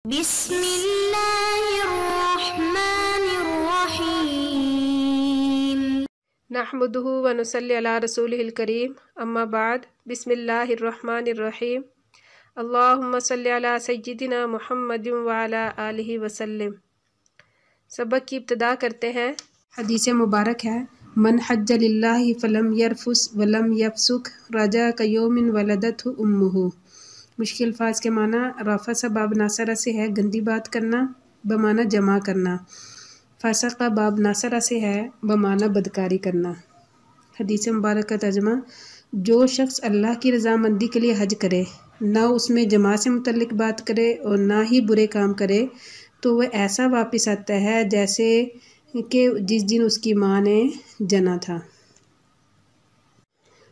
بسم اللہ الرحمن الرحیم نحمدہ ونصلی علی رسولہ الکریم اما بعد بسم اللہ الرحمن الرحیم اللہم صلی علی سیدنا محمد وعلی آلہ وسلم۔ سبق کی ابتدا کرتے ہیں۔ حدیث مبارک ہے من حج للہ فلم یرفس ولم یفسق رجع کیوم ولدتہ امہ۔ مشکل الفاظ کے معنی رفث باب ناصرہ سے ہے گندی بات کرنا بمعنی جمع کرنا، فسق باب ناصرہ سے ہے بمعنی بدکاری کرنا۔ حدیث مبارک کا ترجمہ، جو شخص اللہ کی رضامندی کے لیے حج کرے، نہ اس میں جماع سے متعلق بات کرے اور نہ ہی برے کام کرے، تو وہ ایسا واپس آتا ہے جیسے کہ جس دن اس کی ماں نے جنا تھا۔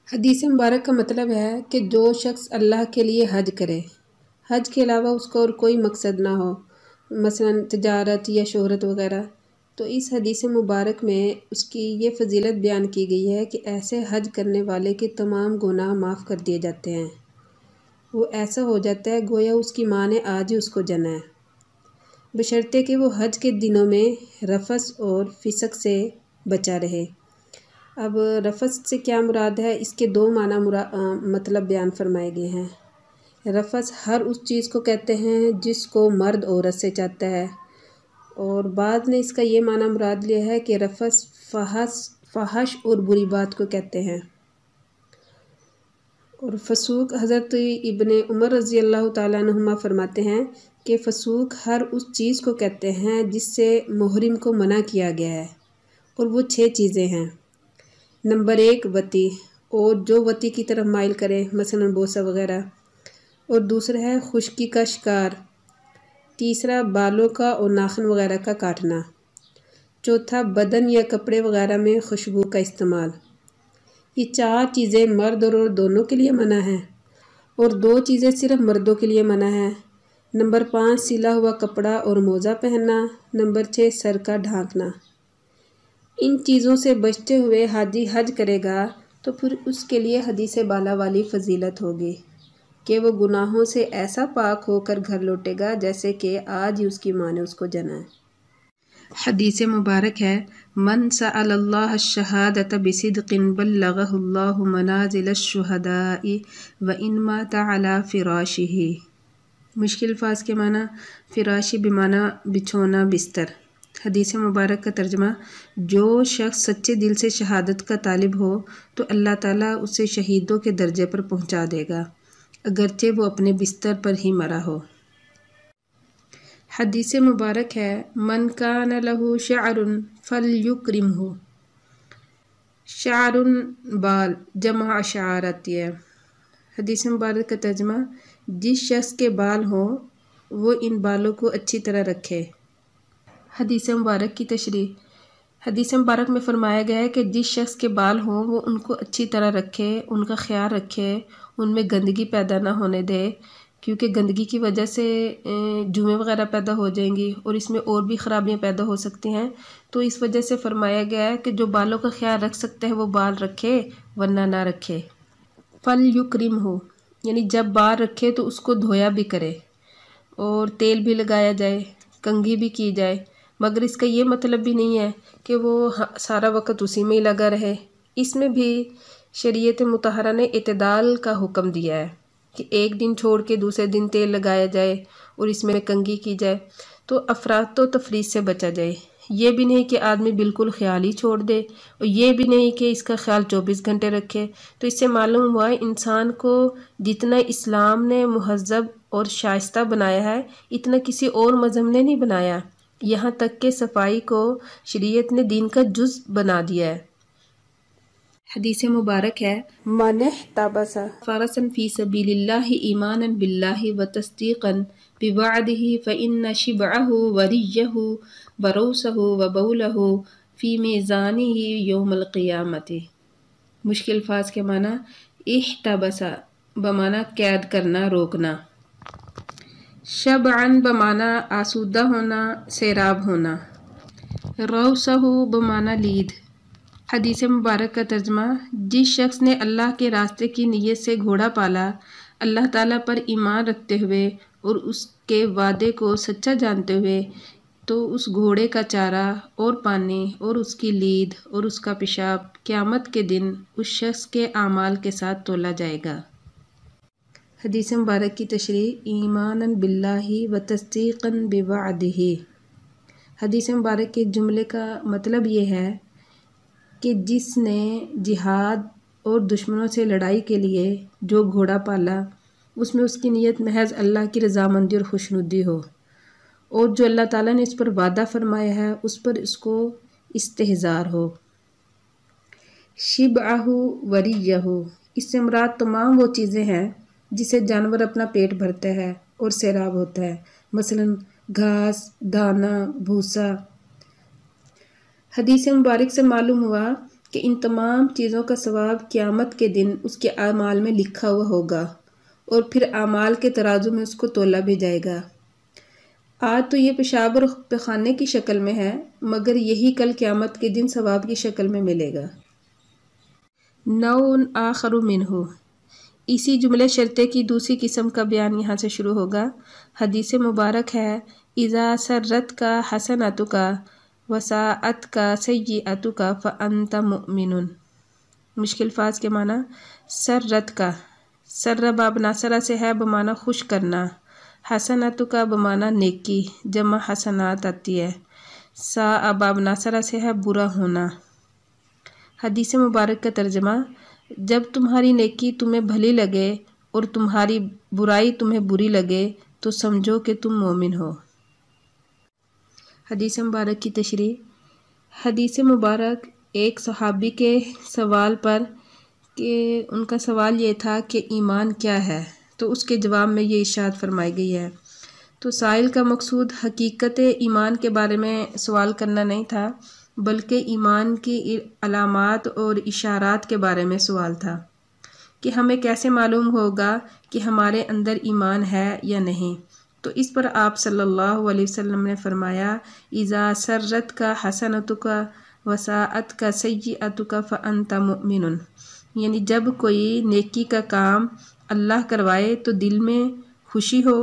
حدیث مبارک کا مطلب ہے کہ جو شخص اللہ کے لیے حج کرے، حج کے علاوہ اس کا اور کوئی مقصد نہ ہو، مثلا تجارت یا شہرت وغیرہ، تو اس حدیث مبارک میں اس کی یہ فضیلت بیان کی گئی ہے کہ ایسے حج کرنے والے کے تمام گناہ معاف کر دیے جاتے ہیں۔ وہ ایسا ہو جاتا ہے گویا اس کی ماں نے آج ہی اس کو جنا ہے، بشرطے کہ وہ حج کے دنوں میں رفث اور فسق سے بچا رہے۔ اب رفث سے کیا مراد ہے، اس کے دو معنی مطلب بیان فرمائے گئے ہیں۔ رفث ہر اس چیز کو کہتے ہیں جس کو مرد عورت سے چاہتا ہے، اور بعد نے اس کا یہ معنی مراد لیا ہے کہ رفث فحش اور بری بات کو کہتے ہیں۔ اور فسوق، حضرت ابن عمر رضی اللہ تعالیٰ عنہما فرماتے ہیں کہ فسوق ہر اس چیز کو کہتے ہیں جس سے محرم کو منع کیا گیا ہے، اور وہ 6 چیزیں ہیں۔ نمبر 1 وطی، اور جو وطی کی طرف مائل کرے، مثلا بوسہ وغیرہ، اور دوسرا ہے خشکی کا شکار، تیسرا بالوں کا اور ناخن وغیرہ کا کاٹنا، چوتھا بدن یا کپڑے وغیرہ میں خوشبو کا استعمال۔ یہ 4 چیزیں مرد اور عورت دونوں کے لیے منع ہیں، اور 2 چیزیں صرف مردوں کے لیے منع ہیں۔ نمبر 5 سلا ہوا کپڑا اور موزہ پہننا، نمبر 6 سر کا ڈھانکنا۔ ان چیزوں سے بچتے ہوئے حاجی حج کرے گا تو پھر اس کے لیے حدیث بالا والی فضیلت ہوگی کہ وہ گناہوں سے ایسا پاک ہو کر گھر لوٹے گا جیسے کہ آج ہی اس کی ماں نے اس کو جنا ہے۔ حدیث مبارک ہے من سأل اللہ الشہادۃ بصدق بلغہ اللہ منازل الشہداء وإن مات علی فراشہ۔ مشکل الفاظ کے معنی فراشی بمعنی بچھونا بستر۔ حدیث مبارک کا ترجمہ، جو شخص سچے دل سے شہادت کا طالب ہو تو اللہ تعالیٰ اسے شہیدوں کے درجے پر پہنچا دے گا، اگرچہ وہ اپنے بستر پر ہی مرا ہو۔ حدیث مبارک ہے من کان لہ شعر فلیکرمہ۔ شعر بال، جمع اشعار آتی ہے۔ حدیث مبارک کا ترجمہ، جس شخص کے بال ہوں وہ ان بالوں کو اچھی طرح رکھے۔ حدیث مبارک کی تشریح، حدیث مبارک میں فرمایا گیا ہے کہ جس شخص کے بال ہوں وہ ان کو اچھی طرح رکھے، ان کا خیال رکھے، ان میں گندگی پیدا نہ ہونے دے، کیونکہ گندگی کی وجہ سے جوئیں وغیرہ پیدا ہو جائیں گی اور اس میں اور بھی خرابیاں پیدا ہو سکتی ہیں، تو اس وجہ سے فرمایا گیا ہے کہ جو بالوں کا خیال رکھ سکتا ہے وہ بال رکھے ورنہ نہ رکھے۔ فلیکرمہ یعنی جب بال رکھے تو اس کو دھویا بھی کرے اور تیل بھی لگایا جائے، کنگھی بھی کی جائے، مگر اس کا یہ مطلب بھی نہیں ہے کہ وہ سارا وقت اسی میں ہی لگا رہے۔ اس میں بھی شریعت مطہرہ نے اعتدال کا حکم دیا ہے کہ ایک دن چھوڑ کے دوسرے دن تیل لگایا جائے اور اس میں کنگھی کی جائے، تو افراط و تفریط سے بچا جائے۔ یہ بھی نہیں کہ آدمی بالکل خیال ہی چھوڑ دے، اور یہ بھی نہیں کہ اس کا خیال 24 گھنٹے رکھے۔ تو اس سے معلوم ہوا ہے انسان کو جتنا اسلام نے مہذب اور شائستہ بنایا ہے اتنا کسی اور مذہب نے نہیں بنایا، یہاں تک کہ صفائی کو شریعت نے دین کا جز بنا دیا ہے۔ حدیث مبارک ہے من احتبس فرسا فی سبیل اللہ ایمانا باللہ وتصدیقا بوعدہ فإن شبعہ وریہ وروثہ وبولہ فی میزانہ یوم القیامۃ۔ مشکل الفاظ کے معنی احتبس بمعنی قید کرنا، روکنا، شبعا بمعنی آسودہ ہونا، سیراب ہونا، روثہ بمعنی لید۔ حدیث مبارک کا ترجمہ، جس شخص نے اللہ کے راستے کی نیت سے گھوڑا پالا، اللہ تعالیٰ پر ایمان رکھتے ہوئے اور اس کے وعدے کو سچا جانتے ہوئے تو اس گھوڑے کا چارہ اور پانی اور اس کی لید اور اس کا پیشاب قیامت کے دن اس شخص کے اعمال کے ساتھ تولا جائے گا۔ حدیث مبارک کی تشریح ایماناً باللہ و تصدیقاً بوعدہ۔ حدیث مبارک کے جملے کا مطلب یہ ہے کہ جس نے جہاد اور دشمنوں سے لڑائی کے لیے جو گھوڑا پالا اس میں اس کی نیت محض اللہ کی رضامندی اور خوشنودی ہو، اور جو اللہ تعالیٰ نے اس پر وعدہ فرمایا ہے اس پر اس کو استحضار ہو۔ شبعہ وریہ، اس سے مراد تمام وہ چیزیں ہیں جس سے جانور اپنا پیٹ بھرتا ہے اور سیراب ہوتا ہے، مثلا گھاس، دانا، بھوسا۔ حدیث مبارک سے معلوم ہوا کہ ان تمام چیزوں کا ثواب قیامت کے دن اس کے اعمال میں لکھا ہوا ہوگا اور پھر اعمال کے ترازو میں اس کو تولا بھی جائے گا۔ آج تو یہ پیشاب اور پیخانے کی شکل میں ہے، مگر یہی کل قیامت کے دن ثواب کی شکل میں ملے گا۔ نوع آخر منہ، اسی جملے شرطے کی دوسری قسم کا بیان یہاں سے شروع ہوگا۔ حدیث مبارک ہے اذا سرتک حسنتک وساءتک سیئتک فانت مؤمن۔ مشکل الفاظ کے معنی سرت کا، سر باب ناصرہ سے ہے بمعنی خوش کرنا، حسنتک بمعنی نیکی، جمع حسنات آتی ہے، ساء باب ناصرہ سے ہے برا ہونا۔ حدیث مبارک کا ترجمہ، جب تمہاری نیکی تمہیں بھلی لگے اور تمہاری برائی تمہیں بری لگے تو سمجھو کہ تم مومن ہو۔ حدیث مبارک کی تشریح، حدیث مبارک ایک صحابی کے سوال پر کہ ان کا سوال یہ تھا کہ ایمان کیا ہے، تو اس کے جواب میں یہ ارشاد فرمائی گئی ہے۔ تو سائل کا مقصود حقیقت ایمان کے بارے میں سوال کرنا نہیں تھا، بلکہ ایمان کی علامات اور اشارات کے بارے میں سوال تھا کہ ہمیں کیسے معلوم ہوگا کہ ہمارے اندر ایمان ہے یا نہیں۔ تو اس پر آپ صلی اللہ علیہ وسلم نے فرمایا اذا سرتک حسنتک وساءتک سیئتک فانت مؤمن، یعنی جب کوئی نیکی کا کام اللہ کروائے تو دل میں خوشی ہو،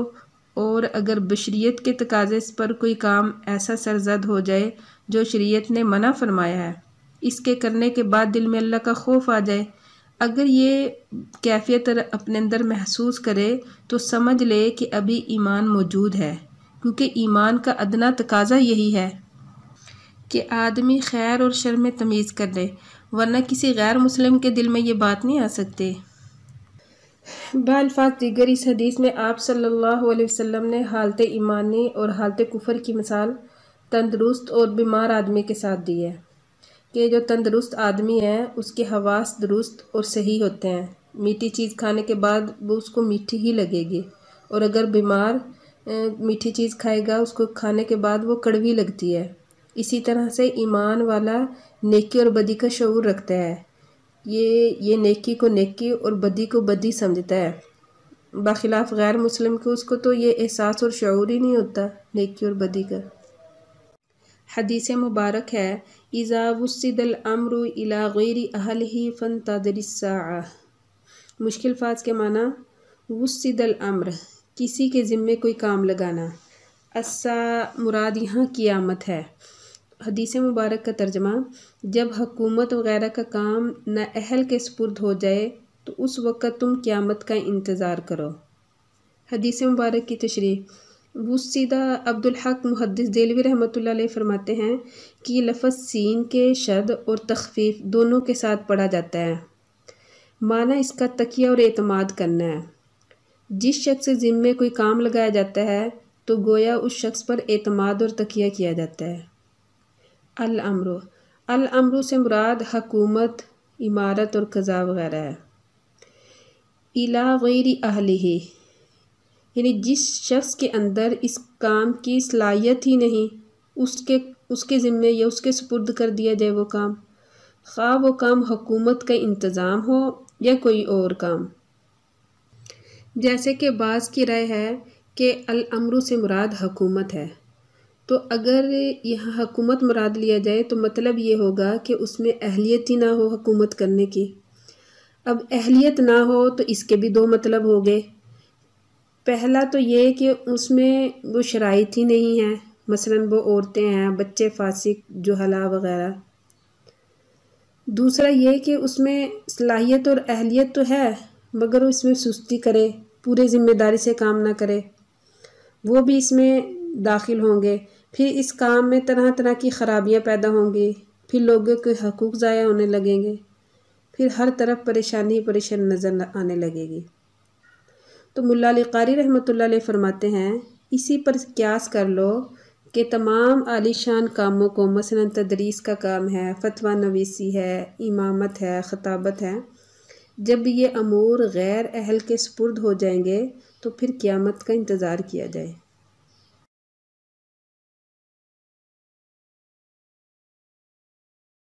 اور اگر بشریت کے تقاضے پر کوئی کام ایسا سرزد ہو جائے جو شریعت نے منع فرمایا ہے، اس کے کرنے کے بعد دل میں اللہ کا خوف آ جائے، اگر یہ کیفیت اپنے اندر محسوس کرے تو سمجھ لے کہ ابھی ایمان موجود ہے، کیونکہ ایمان کا ادنا تقاضا یہی ہے کہ آدمی خیر اور شر میں تمیز کر لے، ورنہ کسی غیر مسلم کے دل میں یہ بات نہیں آ سکتی۔ بالفاظ دیگر اس حدیث میں آپ صلی اللہ علیہ وسلم نے حالت ایمانی اور حالت کفر کی مثال تندرست اور بیمار آدمی کے ساتھ دی ہے کہ جو تندرست آدمی ہے اس کے حواس درست اور صحیح ہوتے ہیں، میٹھی چیز کھانے کے بعد وہ اس کو میٹھی ہی لگے گی، اور اگر بیمار میٹھی چیز کھائے گا اس کو کھانے کے بعد وہ کڑوی لگتی ہے۔ اسی طرح سے ایمان والا نیکی اور بدی کا شعور رکھتا ہے، یہ نیکی کو نیکی اور بدی کو بدی سمجھتا ہے، بخلاف غیر مسلم کے اس کو تو یہ احساس اور شعور ہی نہیں ہوتا نیکی اور بدی کا۔ حدیث مبارک ہے اذا وسد الامر الى غیر اہلہ فانتظر الساعہ۔ مشکل الفاظ کے معنی وسد الامر، کسی کے ذمے کوئی کام لگانا، الساعہ مراد یہاں قیامت ہے۔ حدیث مبارک کا ترجمہ، جب حکومت وغیرہ کا کام نااہل کے سپرد ہو جائے تو اس وقت تم قیامت کا انتظار کرو۔ حدیث مبارک کی تشریح، وسیدہ عبدالحق محدث دہلوی رحمۃ اللہ علیہ فرماتے ہیں کہ یہ لفظ سین کے شد اور تخفیف دونوں کے ساتھ پڑھا جاتا ہے، معنی اس کا تکیہ اور اعتماد کرنا ہے۔ جس شخص سے ذمے کوئی کام لگایا جاتا ہے تو گویا اس شخص پر اعتماد اور تکیہ کیا جاتا ہے۔ الامر سے مراد حکومت، امارت اور قضاء وغیرہ ہے۔ الی غیر اہلہ، یعنی جس شخص کے اندر اس کام کی صلاحیت ہی نہیں اس کے ذمے یا اس کے سپرد کر دیا جائے وہ کام، خواہ وہ کام حکومت کا انتظام ہو یا کوئی اور کام۔ جیسے کہ بعض کی رائے ہے کہ الامر سے مراد حکومت ہے، تو اگر یہاں حکومت مراد لیا جائے تو مطلب یہ ہوگا کہ اس میں اہلیت ہی نہ ہو حکومت کرنے کی۔ اب اہلیت نہ ہو تو اس کے بھی دو مطلب ہو گئے پہلا تو یہ کہ اس میں وہ شرائط ہی نہیں ہیں، مثلاً وہ عورتیں ہیں، بچے فاسق، جہلا وغیرہ۔ دوسرا یہ کہ اس میں صلاحیت اور اہلیت تو ہے مگر وہ اس میں سستی کرے، پورے ذمہ داری سے کام نہ کرے، وہ بھی اس میں داخل ہوں گے۔ پھر اس کام میں طرح طرح کی خرابیاں پیدا ہوں گی، پھر لوگوں کے حقوق ضائع ہونے لگیں گے، پھر ہر طرف پریشانی پریشان نظر آنے لگے گی۔ تو ملا علی قاری رحمۃ اللہ علیہ فرماتے ہیں اسی پر قیاس کر لو کہ تمام عالی شان کاموں کو، مثلاً تدریس کا کام ہے، فتویٰ نویسی ہے، امامت ہے، خطابت ہے، جب یہ امور غیر اہل کے سپرد ہو جائیں گے تو پھر قیامت کا انتظار کیا جائے۔